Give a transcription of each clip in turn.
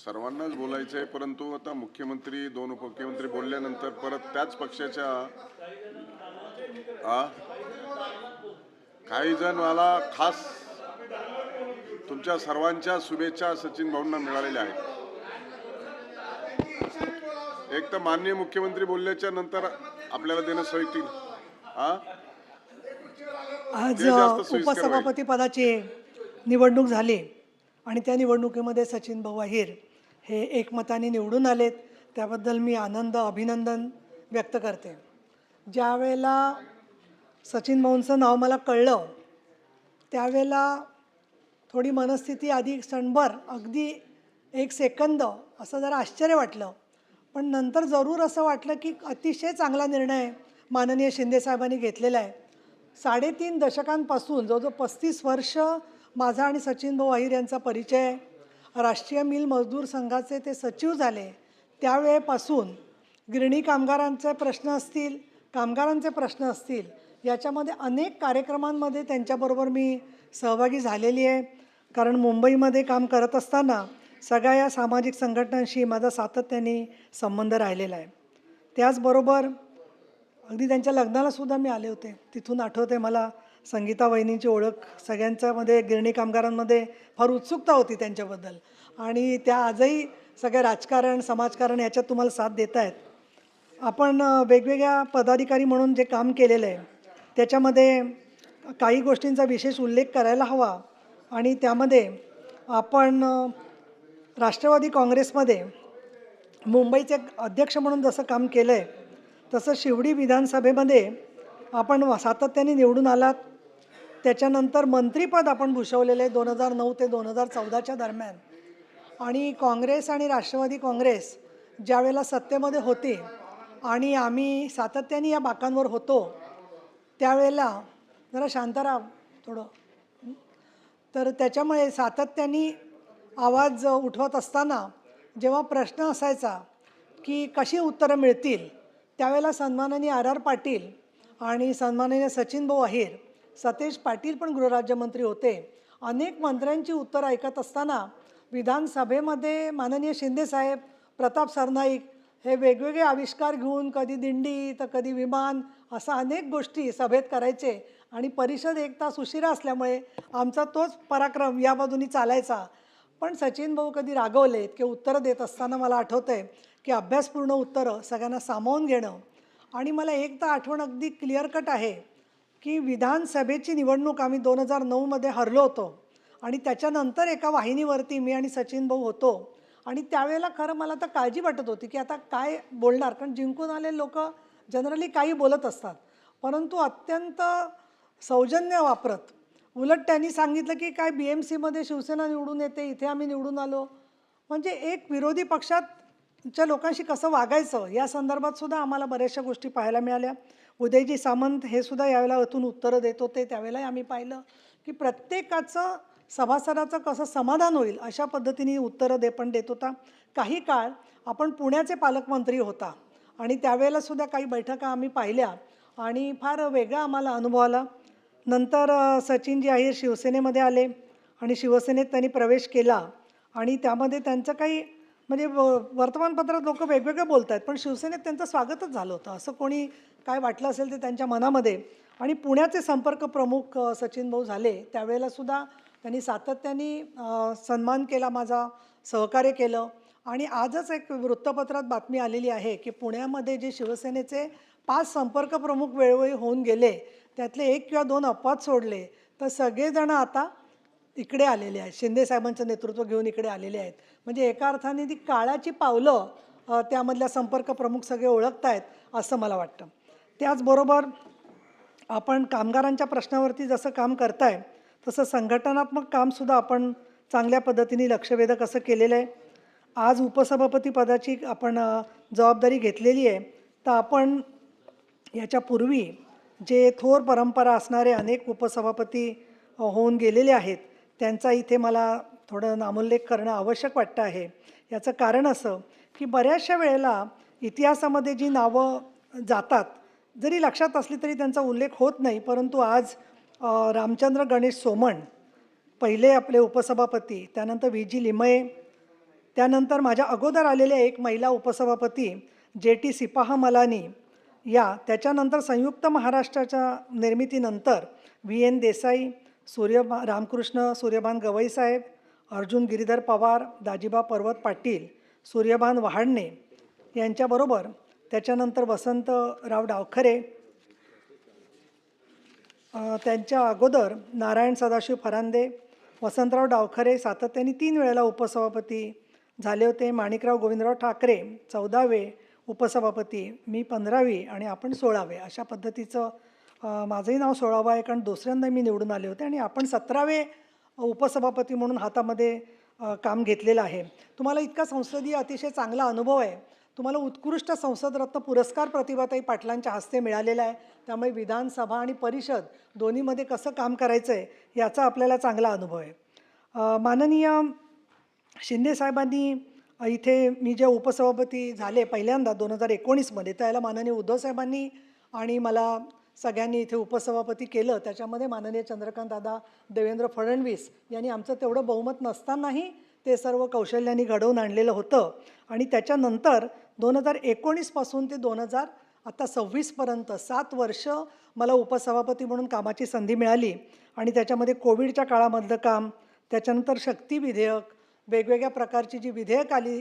सर्वांनाच बोलायचं आहे, परंतु आता मुख्यमंत्री दोन उपमुख्यमंत्री बोलल्यानंतर परत त्याच पक्षाच्या आ काही जण मला खास तुमच्या सर्वांच्या शुभेच्छा सचिन भाऊंना मिळालेल्या आहेत। एक तर माननीय मुख्यमंत्री बोलल्याच्या नंतर आपल्याला देणं सोयीस्कर आज उपसभापती पदाची निवडणूक झाली आणि त्या निवडणुकीमध्ये सचिन भाऊ अहिर हे एकमताने निवडून आलेत। त्याबद्दल मी अभिनंदन व्यक्त करते। ज्या वेळेला सचिन भाऊंचं नाव मला कळलं त्यावेळेला थोडी मनस्थिती आधी क्षणभर अगदी एक सेकंद असं जरा आश्चर्य वाटलं, पण नंतर जरूर असं वाटलं की अतिशय चांगला निर्णय माननीय शिंदे साहेबांनी घेतलेला आहे। 3.5 दशकांपासून जवळजवळ 35 वर्ष माझा आणि सचिन भाऊ अहिर यांचा परिचय आहे। राष्ट्रीय मिल मजदूर संघाचे ते सचिव झाले त्यावेळेपासून गिरणी कामगारांचे प्रश्न असतील, कामगारांचे प्रश्न असतील, याच्यामध्ये अनेक कार्यक्रमांमध्ये त्यांच्याबरोबर मी सहभागी झालेली आहे। कारण मुंबईमध्ये काम करत असताना सगळ्या या सामाजिक संघटनांशी माझा सातत्याने संबंध राहिलेला आहे। त्याचबरोबर अगदी त्यांच्या लग्नालासुद्धा मी आले होते। तिथून आठवते मला संगीता वहिनींची ओळख सगळ्यांच्यामध्ये गिरणी कामगारांमध्ये फार उत्सुकता होती त्यांच्याबद्दल, आणि त्या आजही सगळ्या राजकारण समाजकारण याच्यात तुम्हाला साथ देत आहेत। आपण वेगवेगळ्या पदाधिकारी म्हणून जे काम केलेलं आहे त्याच्यामध्ये काही गोष्टींचा विशेष उल्लेख करायला हवा, आणि त्यामध्ये आपण राष्ट्रवादी काँग्रेसमध्ये मुंबईचे अध्यक्ष म्हणून जसं काम केलं आहे तसं शिवडी विधानसभेमध्ये आपण सातत्याने निवडून आलात। त्याच्यानंतर मंत्रिपद आपण भूषवलेले 2009 ते 2014च्या दरम्यान, आणि काँग्रेस आणि राष्ट्रवादी काँग्रेस ज्यावेळेला सत्तेमध्ये होते आणि आम्ही सातत्याने या बाकांवर होतो त्यावेळेला जरा शांतराव थोडं, तर त्याच्यामुळे सातत्याने आवाज उठवत असताना जेव्हा प्रश्न असायचा की कशी उत्तरं मिळतील त्यावेळेला सन्माननीय आर पाटील आणि सन्माननीय सचिन भाऊ अहिर, सतेज पाटील पण गृहराज्यमंत्री होते, अनेक मंत्र्यांची उत्तरं ऐकत असताना विधानसभेमध्ये माननीय शिंदेसाहेब, प्रताप सरनाईक हे वेगवेगळे आविष्कार घेऊन कधी दिंडी तर कधी विमान असा अनेक गोष्टी सभेत करायचे, आणि परिषद 1 तास उशिरा असल्यामुळे आमचा तोच पराक्रम या बाजूनी चालायचा। पण सचिन भाऊ कधी रागवलेत की उत्तरं देत असताना मला आठवतं आहे की अभ्यासपूर्ण उत्तरं सगळ्यांना सामावून घेणं, आणि मला एक तर आठवण अगदी क्लिअर कट आहे की विधानसभेची निवडणूक आम्ही 2009मध्ये हरलो होतो, आणि त्याच्यानंतर एका वाहिनीवरती मी आणि सचिन भाऊ होतो, आणि त्यावेळेला खरं मला तर काळजी वाटत होती की आता काय बोलणार, कारण जिंकून आलेले लोक जनरली काही बोलत असतात, परंतु अत्यंत सौजन्य वापरत उलट त्यांनी सांगितलं की काय BMCमध्ये शिवसेना निवडून येते, इथे आम्ही निवडून आलो, म्हणजे एक विरोधी पक्षाच्या लोकांशी कसं वागायचं या संदर्भात सुद्धा आम्हाला बऱ्याचशा गोष्टी पाहायला मिळाल्या। उदयजी सामंत हे सुद्धा यावेळेला अतून उत्तरं देत होते, त्यावेळेलाही आम्ही पाहिलं की प्रत्येकाचं सभासदाचं कसं समाधान होईल अशा पद्धतीने उत्तरं देत होता। काही काळ आपण पुण्याचे पालकमंत्री होता, आणि त्यावेळेलासुद्धा काही बैठका आम्ही पाहिल्या आणि फार वेगळा आम्हाला अनुभव आला। नंतर सचिनजी अहिर शिवसेनेमध्ये आले आणि शिवसेनेत त्यांनी प्रवेश केला, आणि त्यामध्ये त्यांचं काही म्हणजे वर्तमानपत्रात लोक वेगवेगळं बोलत आहेत, पण शिवसेनेत त्यांचं स्वागतच झालं होतं असं कोणी काय वाटलं असेल ते त्यांच्या मनामध्ये। आणि पुण्याचे संपर्क प्रमुख सचिन भाऊ झाले त्यावेळेलासुद्धा त्यांनी सातत्याने सन्मान केला, माझा सहकार्य केलं, आणि आजच एक वृत्तपत्रात बातमी आलेली आहे की पुण्यामध्ये जे शिवसेनेचे 5 संपर्क प्रमुख वेळोवेळी होऊन गेले त्यातले 1 किंवा 2 अपवाद सोडले तर सगळेजण आता इकडे आलेले आहेत, शिंदे साहेबांचं नेतृत्व घेऊन इकडे आलेले आहेत। म्हणजे एका अर्थाने ती काळाची पावलं त्यामधल्या संपर्क प्रमुख सगळे ओळखत आहेत असं मला वाटतं। त्याचबरोबर आपण कामगारांच्या प्रश्नावरती जसं काम करताय तसं संघटनात्मक कामसुद्धा आपण चांगल्या पद्धतीने लक्षवेधक असं केलेलं आहे। आज उपसभापती पदाची आपण जबाबदारी घेतलेली आहे, तर आपण याच्यापूर्वी जे थोर परंपरा असणारे अनेक उपसभापती होऊन गेलेले आहेत त्यांचा इथे मला थोडं नामोल्लेख करणं आवश्यक वाटतं आहे। याचं कारण असं की बऱ्याचशा वेळेला इतिहासामध्ये जी नावं जातात जरी लक्षात असली तरी त्यांचा उल्लेख होत नाही, परंतु आज रामचंद्र गणेश सोमण पहिले आपले उपसभापती, त्यानंतर VG लिमये, त्यानंतर माझ्या अगोदर आलेल्या एक महिला उपसभापती JT सिपाह मलानी या, त्याच्यानंतर संयुक्त महाराष्ट्राच्या निर्मितीनंतर VN देसाई, रामकृष्ण सूर्यभान गवई साहेब, अर्जुन गिरीधर पवार, दाजीबा पर्वत पाटील, सूर्यभान वहाडणे यांच्याबरोबर त्याच्यानंतर वसंतराव डावखरे, त्यांच्या अगोदर नारायण सदाशिव फरांदे, वसंतराव डावखरे सातत्याने 3 वेळेला उपसभापती झाले होते. माणिकराव गोविंदराव ठाकरे 14वे उपसभापती, मी 15वी आणि आपण 16वे, अशा पद्धतीचं माझंही नाव 16वं आहे, कारण दुसऱ्यांदा मी निवडून आले होते आणि आपण 17वे उपसभापती म्हणून हातामध्ये काम घेतलेलं आहे. तुम्हाला इतका संसदीय अतिशय चांगला अनुभव आहे. तुम्हाला उत्कृष्ट संसदरत्न पुरस्कार प्रतिभाताई पाटलांच्या हस्ते मिळालेला आहे. त्यामुळे विधानसभा आणि परिषद दोन्हीमध्ये कसं काम करायचं आहे याचा आपल्याला चांगला अनुभव आहे. माननीय शिंदेसाहेबांनी इथे मी जे उपसभापती झाले पहिल्यांदा 2019मध्ये, त्याला माननीय उद्धवसाहेबांनी आणि मला सगळ्यांनी इथे उपसभापती केलं. त्याच्यामध्ये माननीय चंद्रकांत दादा, देवेंद्र फडणवीस यांनी आमचं तेवढं बहुमत नसतानाही ते सर्व कौशल्याने घडवून आणलेलं होतं. आणि त्याच्यानंतर 2019 पासून ते 2026पर्यंत 7 वर्ष मला उपसभापती म्हणून कामाची संधी मिळाली. आणि त्याच्यामध्ये कोविडच्या काळामधलं काम, त्याच्यानंतर शक्ती विधेयक, वेगवेगळ्या प्रकारची जी विधेयक आली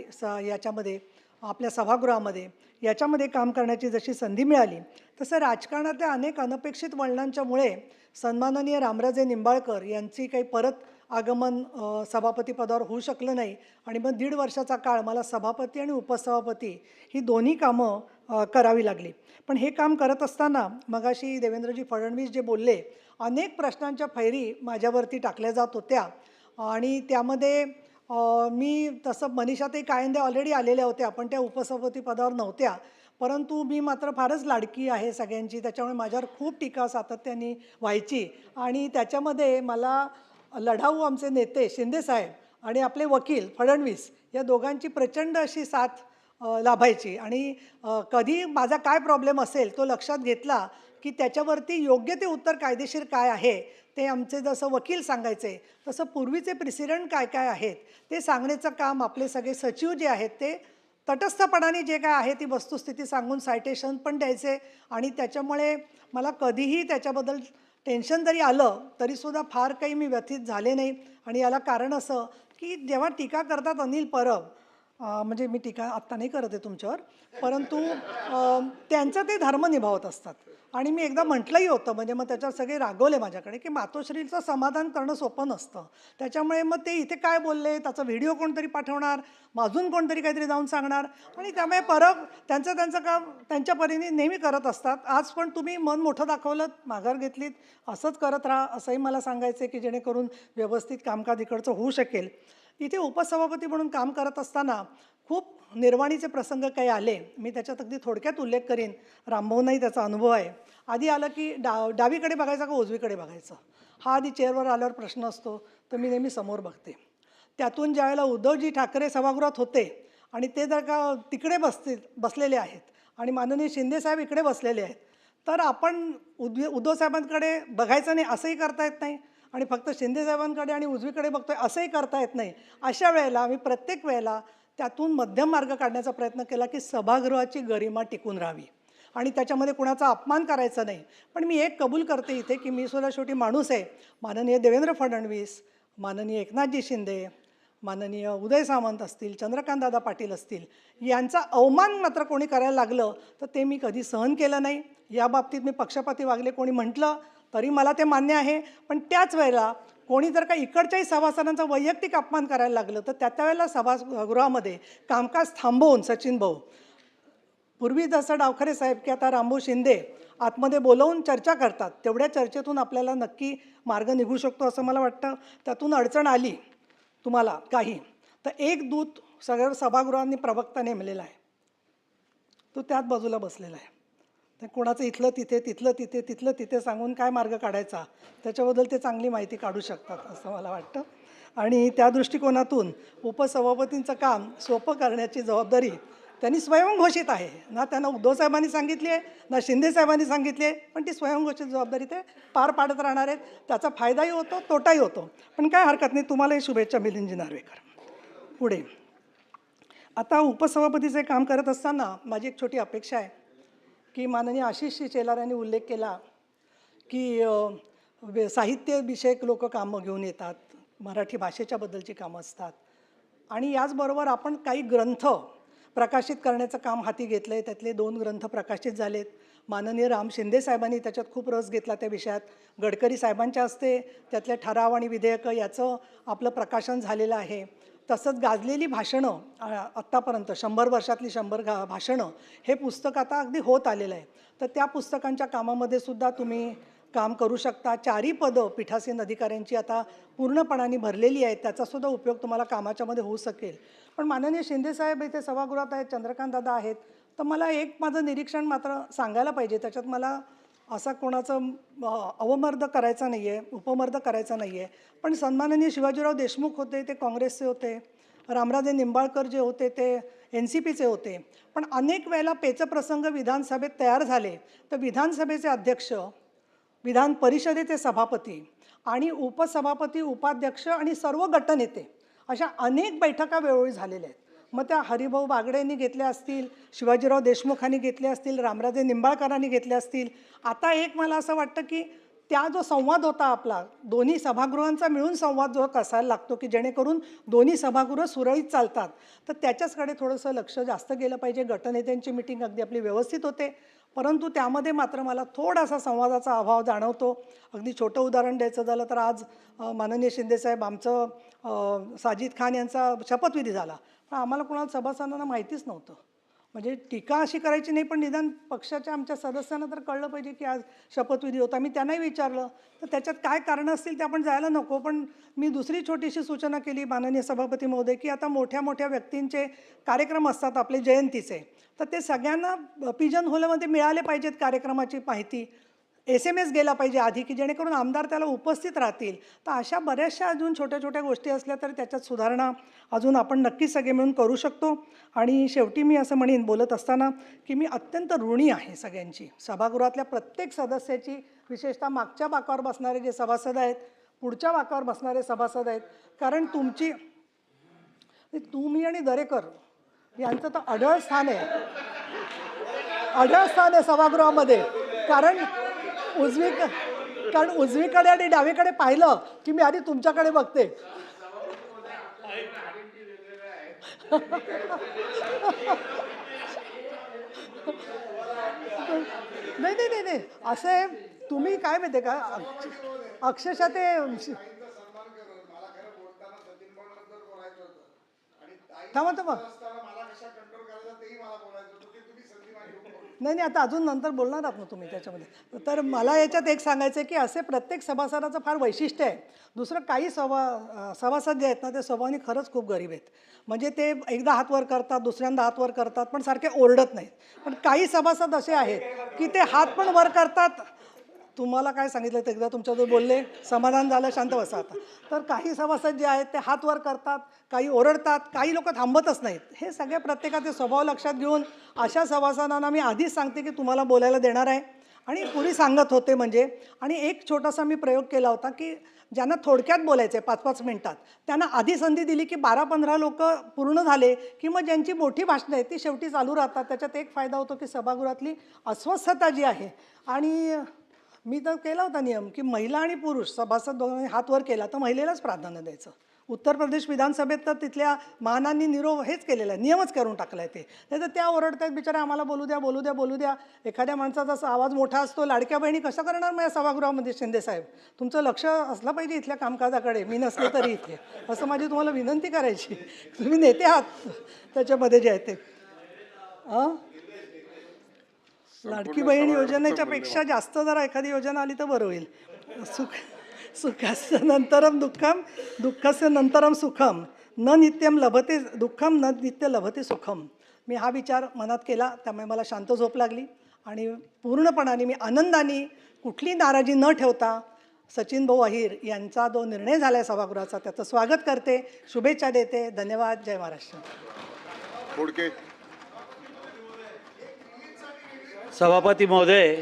याच्यामध्ये आपल्या सभागृहामध्ये, याच्यामध्ये काम करण्याची जशी संधी मिळाली, तसं राजकारणातल्या अनेक अनपेक्षित वळणांच्यामुळे सन्माननीय रामराजे निंबाळकर यांची काही परत आगमन सभापती पदावर होऊ शकलं नाही. आणि मग 1.5 वर्षाचा काळ मला सभापती आणि उपसभापती ही दोन्ही कामं करावी लागली. पण हे काम करत असताना मगाशी देवेंद्रजी फडणवीस जे बोलले, अनेक प्रश्नांच्या फैरी माझ्यावरती टाकल्या जात होत्या. आणि त्यामध्ये मी तसं मनीषाताई कायंदे ऑलरेडी आलेल्या होत्या, पण त्या उपसभापती पदावर नव्हत्या. परंतु मी मात्र फारच लाडकी आहे सगळ्यांची, त्याच्यामुळे माझ्यावर खूप टीका सातत्याने व्हायची. आणि त्याच्यामध्ये मला लढाऊ आमचे नेते शिंदेसाहेब आणि आपले वकील फडणवीस या दोघांची प्रचंड अशी साथ लाभायची. आणि कधी माझा काय प्रॉब्लेम असेल तो लक्षात घेतला की त्याच्यावरती योग्य ते उत्तर कायदेशीर काय आहे ते आमचे जसं वकील सांगायचे, तसं पूर्वीचे प्रेसिडेंट काय काय आहेत ते सांगण्याचं काम आपले सगळे सचिव जे आहेत ते तटस्थपणाने जे काय आहे ती वस्तुस्थिती सांगून सायटेशन पण द्यायचे. आणि त्याच्यामुळे मला कधीही त्याच्याबद्दल टेन्शन जरी आलं तरीसुद्धा फार काही मी व्यथित झाले नाही. आणि याला कारण असं की जेव्हा टीका करतात अनिल परब, म्हणजे मी टीका आत्ता नाही करत आहे तुमच्यावर, परंतु त्यांचं ते धर्म निभावत असतात. आणि मी एकदा म्हटलंही होतं, म्हणजे मग त्याच्यावर सगळे रागवले माझ्याकडे की मातोश्रीचं समाधान करणं सोपं नसतं. त्याच्यामुळे मग ते इथे काय बोलले त्याचा व्हिडिओ कोणतरी पाठवणार, अजून कोणतरी काहीतरी जाऊन सांगणार. आणि त्यामुळे परब त्यांचं काम त्यांच्या परीने नेहमी करत असतात. आज पण तुम्ही मन मोठं दाखवलं, माघार घेतलीत, असंच करत राहा असंही मला सांगायचं आहे की जेणेकरून व्यवस्थित कामकाज इकडचं होऊ शकेल. इथे उपसभापती म्हणून काम करत असताना खूप निर्वाणीचे प्रसंग काही आले. मी त्याच्यात अगदी थोडक्यात उल्लेख करीन, रामभाऊंनाही त्याचा अनुभव आहे. आधी आलं की डावीकडे बघायचं का उजवीकडे बघायचं, हा आधी चेअरवर आल्यावर प्रश्न असतो. तर मी नेहमी समोर बघते. त्यातून ज्यावेळेला उद्धवजी ठाकरे सभागृहात होते आणि ते जर का तिकडे बसलेले आहेत आणि माननीय शिंदेसाहेब इकडे बसलेले आहेत, तर आपण उद्धवसाहेबांकडे बघायचं नाही असंही करता येत नाही, आणि फक्त शिंदेसाहेबांकडे आणि उजवीकडे बघतोय असंही करता येत नाही. अशा वेळेला मी प्रत्येक वेळेला त्यातून मध्यम मार्ग काढण्याचा प्रयत्न केला की सभागृहाची गरिमा टिकून राहावी आणि त्याच्यामध्ये कुणाचा अपमान करायचा नाही. पण मी एक कबूल करते इथे की मी सुद्धा शेवटी माणूस आहे. माननीय देवेंद्र फडणवीस, माननीय एकनाथजी शिंदे, माननीय उदय सामंत असतील, चंद्रकांतदादा पाटील असतील, यांचा अवमान मात्र कोणी करायला लागलं तर ते मी कधी सहन केलं नाही. या बाबतीत मी पक्षपाती वागले कोणी म्हटलं तरी मला ते मान्य आहे. पण त्याच वेळेला कोणी जर का इकडच्याही सभासदांचा वैयक्तिक अपमान करायला लागलं तर त्या वेळेला सभागृहामध्ये कामकाज थांबवून सचिन भाऊ, पूर्वी जसं डावखरे साहेब की आता रामभाऊ शिंदे आतमध्ये बोलवून चर्चा करतात, तेवढ्या चर्चेतून आपल्याला नक्की मार्ग निघू शकतो असं मला वाटतं. त्यातून अडचण आली तुम्हाला काही, तर एक दूत सगळ्या सभागृहांनी प्रवक्ता नेमलेला आहे, तो त्याच बाजूला बसलेला आहे. तर कोणाचं इथलं तिथे तिथलं तिथे तिथलं तिथे सांगून काय मार्ग काढायचा त्याच्याबद्दल ते चांगली माहिती काढू शकतात असं मला वाटतं. आणि त्या दृष्टिकोनातून उपसभापतींचं काम सोपं करण्याची जबाबदारी त्यांनी स्वयंघोषित आहे ना, त्यांना उद्धवसाहेबांनी सांगितली आहे ना शिंदेसाहेबांनी सांगितली आहे, पण ती स्वयंघोषित जबाबदारी ते पार पाडत राहणार आहेत. त्याचा फायदाही होतो तोटाही होतो. पण काय हरकत नाही. तुम्हालाही शुभेच्छा मिलिंदजी नार्वेकर. पुढे आता उपसभापतीचे काम करत असताना माझी एक छोटी अपेक्षा आहे की माननीय आशिष शेलार यांनी उल्लेख केला की साहित्य विषयक लोक कामं घेऊन येतात, मराठी भाषेच्याबद्दलची कामं असतात आणि याचबरोबर आपण काही ग्रंथ प्रकाशित करण्याचं काम हाती घेतलं आहे. त्यातले 2 ग्रंथ प्रकाशित झालेत. माननीय राम शिंदे साहेबांनी त्याच्यात खूप रस घेतला त्या विषयात. गडकरी साहेबांच्या हस्ते त्यातले ठराव आणि विधेयकं याचं आपलं प्रकाशन झालेलं आहे. तसंच गाजलेली भाषणं आत्तापर्यंत 100 वर्षातली 100 भाषणं हे पुस्तक आता अगदी होत आलेलं आहे. तर त्या पुस्तकांच्या कामामध्ये सुद्धा तुम्ही काम करू शकता. 4ही पदं पीठासीन अधिकाऱ्यांची आता पूर्णपणाने भरलेली आहेत. त्याचासुद्धा उपयोग तुम्हाला कामाच्यामध्ये होऊ शकेल. पण माननीय शिंदेसाहेब इथे सभागृहात आहेत, चंद्रकांत दादा आहेत. तर मला एक माझं निरीक्षण मात्र सांगायला पाहिजे. त्याच्यात मला असा कोणाचं अवमर्द करायचा नाही आहे, उपमर्द करायचा नाही आहे. पण सन्माननीय शिवाजीराव देशमुख होते, ते काँग्रेसचे होते. रामराजे निंबाळकर जे होते ते NCPचे होते. पण अनेक वेळेला पेचप्रसंग विधानसभेत तयार झाले तर विधानसभेचे अध्यक्ष, विधान परिषदेचे सभापती आणि उपसभापती, उपाध्यक्ष आणि सर्व गटनेते अशा अनेक बैठका वेळोवेळी झालेल्या आहेत. मग त्या हरिभाऊ बागडेंनी घेतल्या असतील, शिवाजीराव देशमुखांनी घेतल्या असतील, रामराजे निंबाळकरांनी घेतल्या असतील. आता एक मला असं वाटतं की त्या जो संवाद होता आपला, दोन्ही सभागृहांचा मिळून संवाद जो असायला लागतो की जेणेकरून दोन्ही सभागृह सुरळीत चालतात, तर त्याच्याचकडे थोडंसं लक्ष जास्त गेलं पाहिजे. गटनेत्यांची मिटिंग अगदी आपली व्यवस्थित होते, परंतु त्यामध्ये मात्र मला थोडासा संवादाचा अभाव जाणवतो. अगदी छोटं उदाहरण द्यायचं झालं तर आज माननीय शिंदेसाहेब आमचं साजिद खान यांचा शपथविधी झाला. पण आम्हाला कोणाला सभासदांना माहितीच नव्हतं. म्हणजे टीका अशी करायची नाही, पण निदान पक्षाच्या आमच्या सदस्यांना तर कळलं पाहिजे की आज शपथविधी होता. मी त्यांनाही विचारलं तर त्याच्यात काय कारणं असतील ते आपण जायला नको. पण मी दुसरी छोटीशी सूचना केली माननीय सभापती महोदय की आता मोठ्या मोठ्या व्यक्तींचे कार्यक्रम असतात आपले जयंतीचे, तर ते सगळ्यांना पिजन होलमध्ये मिळाले पाहिजेत कार्यक्रमाची माहिती. SMS गेला पाहिजे आधी की जेणेकरून आमदार त्याला उपस्थित राहतील. तर अशा बऱ्याचशा अजून छोट्या छोट्या गोष्टी असल्या तर त्याच्यात सुधारणा अजून आपण नक्कीच सगळे मिळून करू शकतो. आणि शेवटी मी असं म्हणेन बोलत असताना की मी अत्यंत ऋणी आहे सगळ्यांची, सभागृहातल्या प्रत्येक सदस्याची, विशेषतः मागच्या बाकावर बसणारे जे सभासद आहेत, पुढच्या बाकावर बसणारे सभासद आहेत. कारण तुम्ही आणि दरेकर यांचं तर अढळ स्थान आहे, अढळ स्थान आहे सभागृहामध्ये. कारण उजवीकडे आणि डावीकडे पाहिलं की मी आधी तुमच्याकडे बघते. नाही असं आहे. तुम्ही काय माहिती का, अक्षरशः ते थांबा नाही आता अजून नंतर बोलणार आहात ना तुम्ही त्याच्यामध्ये. तर मला याच्यात एक सांगायचं आहे की असे प्रत्येक सभासदाचं फार वैशिष्ट्य आहे. दुसरं काही सभासद जे आहेत ना ते स्वभावाने खरंच खूप गरीब आहेत. म्हणजे ते एकदा हात वर करतात, दुसऱ्यांदा हात वर करतात, पण सारखे ओरडत नाहीत. पण काही सभासद असे आहेत की ते हात पण वर करतात. तुम्हाला काय सांगितलं तर एकदा तुमच्याजवळ बोलले, समाधान झालं, शांत बसा आता. तर काही सभासद जे आहेत ते हात वर करतात, काही ओरडतात, काही लोक थांबतच नाहीत. हे सगळे प्रत्येकाचे स्वभाव लक्षात घेऊन अशा सभासदांना मी आधीच सांगते की तुम्हाला बोलायला देणार आहे. आणि पुरी सांगत होते म्हणजे. आणि एक छोटासा मी प्रयोग केला होता की ज्यांना थोडक्यात बोलायचं आहे 5-5 मिनिटात, त्यांना आधी संधी दिली की 12-15 लोक पूर्ण झाले की मग ज्यांची मोठी भाषणं आहेत ती शेवटी चालू राहतात. त्याच्यात एक फायदा होतो की सभागृहातली अस्वस्थता जी आहे, आणि मी तर केला होता नियम की महिला आणि पुरुष सभासद दोघांनी हात वर केला तर महिलेलाच प्राधान्य द्यायचं. उत्तर प्रदेश विधानसभेत तर तिथल्या महानांनी हेच केलेलं आहे, नियमच करून टाकला आहे. ते नाही तर त्या ओरडत आहेत बिचारा, आम्हाला बोलू द्या. एखाद्या माणसाचा आवाज मोठा असतो, लाडक्या बहिणी कसं करणार मग या सभागृहामध्ये? शिंदेसाहेब तुमचं लक्ष असलं पाहिजे इथल्या कामकाजाकडे, मी नसले तरी इथे, असं माझी तुम्हाला विनंती करायची. तुम्ही नेते आहात त्याच्यामध्ये जे आहे ते. लाडकी बहीण योजनेच्या पेक्षा जास्त जर एखादी योजना आली तर बरं होईल. सुखास्य नंतरम दुःखम, दुःखस्य नंतरम सुखम, न नित्यम लभते दुःखम, न नित्य लभते सुखम. मी हा विचार मनात केला, त्यामुळे मला शांत झोप लागली. आणि पूर्णपणाने मी आनंदाने, कुठली नाराजी न ठेवता सचिन भाऊ अहिर यांचा जो निर्णय झाला आहे सभागृहाचा त्याचं स्वागत करते, शुभेच्छा देते. धन्यवाद. जय महाराष्ट्र. सभापती महोदय,